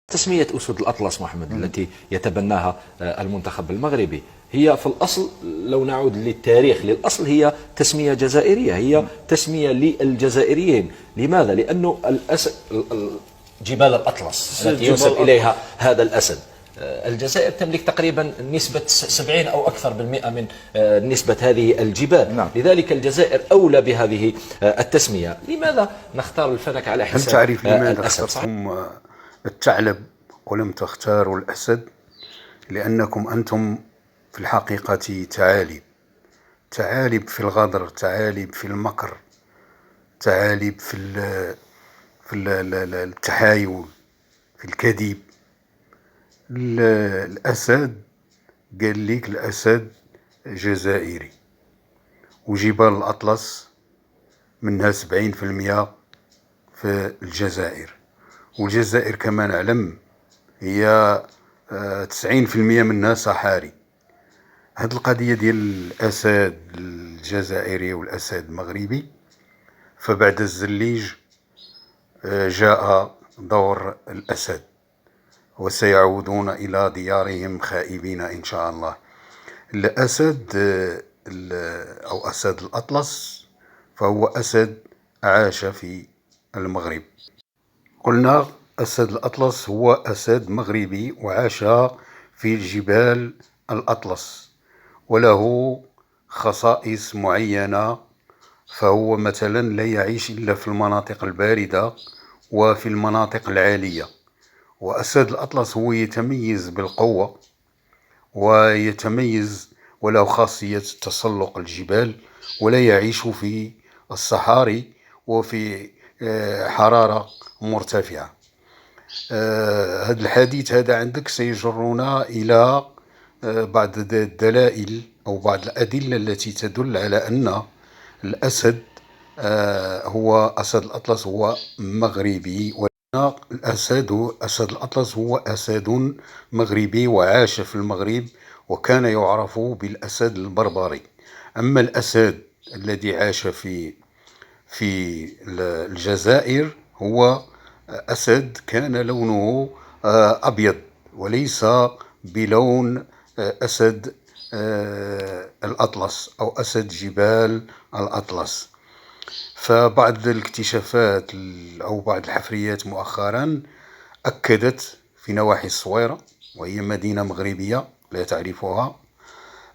تسمية أسود الأطلس محمد التي يتبناها المنتخب المغربي هي في الأصل، لو نعود للتاريخ للأصل، هي تسمية جزائرية، هي تسمية للجزائريين. لماذا؟ لأنه الأسد، جبال الأطلس التي ينسب إليها هذا الأسد، الجزائر تملك تقريبا نسبة 70 أو أكثر بالمئة من نسبة هذه الجبال. نعم. لذلك الجزائر أولى بهذه التسمية. لماذا نختار الفنك على هل حساب تعرف لماذا الأسد؟ اخترتم الثعلب ولم تختاروا الأسد؟ لأنكم أنتم في الحقيقة ثعالب في الغدر، ثعالب في المكر، ثعالب في التحايل، في الكذب. الأسد قال لك الأسد جزائري، وجبال الأطلس منها 70% في الجزائر، والجزائر كما نعلم هي 90% منها صحاري. هذه القضية ديال الأسد الجزائري والأسد المغربي، فبعد الزليج جاء دور الأسد، وسيعودون إلى ديارهم خائبين إن شاء الله. الأسد أو أسد الأطلس فهو أسد عاش في المغرب. قلنا أسد الأطلس هو أسد مغربي وعاش في جبال الأطلس، وله خصائص معينة. فهو مثلا لا يعيش إلا في المناطق الباردة وفي المناطق العالية. وأسد الأطلس هو يتميز بالقوة، ويتميز وله خاصية تسلق الجبال، ولا يعيش في الصحاري وفي حرارة مرتفعة. هذا الحديث هذا عندك سيجرنا إلى بعض الدلائل أو بعض الأدلة التي تدل على أن الأسد هو أسد الأطلس هو مغربي. أسد الأطلس هو أسد مغربي وعاش في المغرب، وكان يعرف بالأسد البربري. أما الأسد الذي عاش في الجزائر هو أسد كان لونه أبيض، وليس بلون أسد الأطلس أو أسد جبال الأطلس. فبعض الاكتشافات أو بعض الحفريات مؤخرا أكدت في نواحي الصويرة، وهي مدينة مغربية لا تعرفها،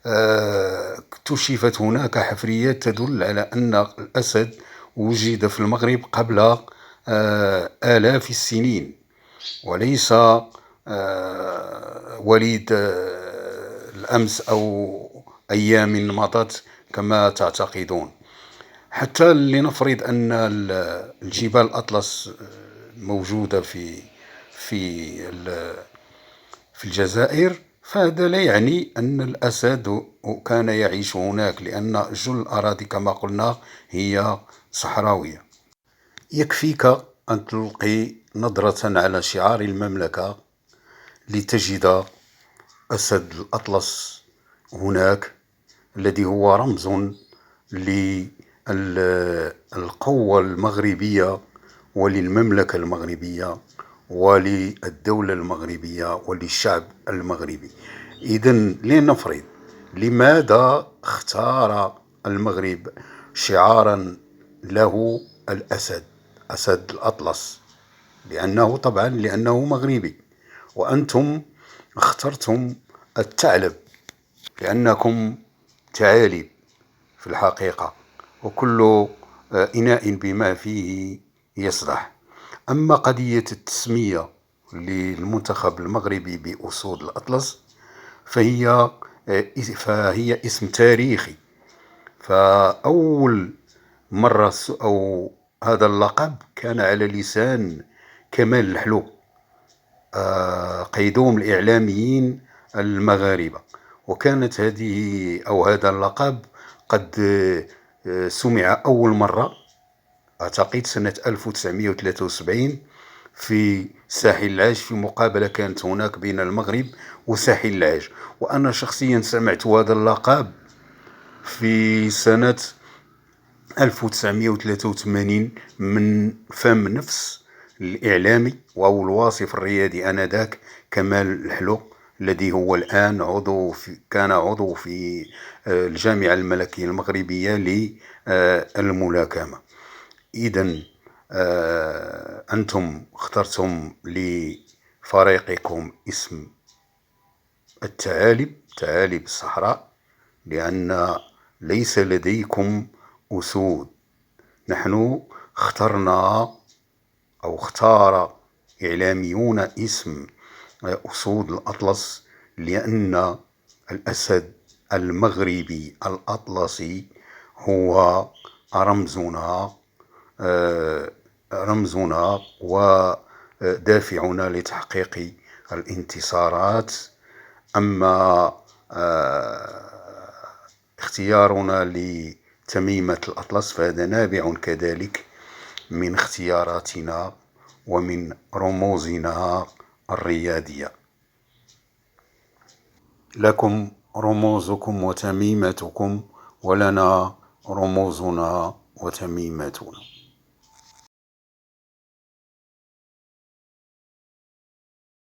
اكتشفت هناك حفريات تدل على أن الأسد وجد في المغرب قبل آلاف السنين، وليس وليد الأمس أو أيام مضت كما تعتقدون. حتى لنفرض أن الجبال الأطلس موجودة في الجزائر، فهذا لا يعني أن الأسد كان يعيش هناك، لأن جل الأراضي كما قلنا هي صحراوية. يكفيك أن تلقي نظرة على شعار المملكة لتجد أسد الأطلس هناك، الذي هو رمز للقوة المغربية وللمملكة المغربية وللدولة المغربية وللشعب المغربي. إذن لنفرض لماذا اختار المغرب شعارا له الأسد، أسد الأطلس؟ لأنه مغربي، وأنتم اخترتم الثعلب لأنكم ثعالب في الحقيقة، وكل إناء بما فيه يصدح. أما قضية التسمية للمنتخب المغربي بأسود الأطلس فهي اسم تاريخي. فأول مرة أو هذا اللقب كان على لسان كمال الحلو، قيدوم الإعلاميين المغاربة، وكانت هذه أو هذا اللقب قد سمع أول مرة أعتقد سنة 1973 في ساحل العاج، في مقابلة كانت هناك بين المغرب وساحل العاج. وأنا شخصيا سمعت هذا اللقب في سنة 1983 من فم نفس الإعلامي أو الواصف الريادي آنذاك كمال الحلو، الذي هو الآن كان عضو في الجامعة الملكية المغربية للملاكمة. إذا أنتم اخترتم لفريقكم اسم الثعالب، ثعالب الصحراء، لأن ليس لديكم أسود. نحن اخترنا أو اختار إعلاميون اسم أسود الأطلس، لأن الأسد المغربي الأطلسي هو رمزنا، رمزنا ودافعنا لتحقيق الانتصارات. أما اختيارنا لتميمة الأطلس فهذا نابع كذلك من اختياراتنا ومن رموزنا الريادية. لكم رموزكم وتميمتكم، ولنا رموزنا وتميمتنا.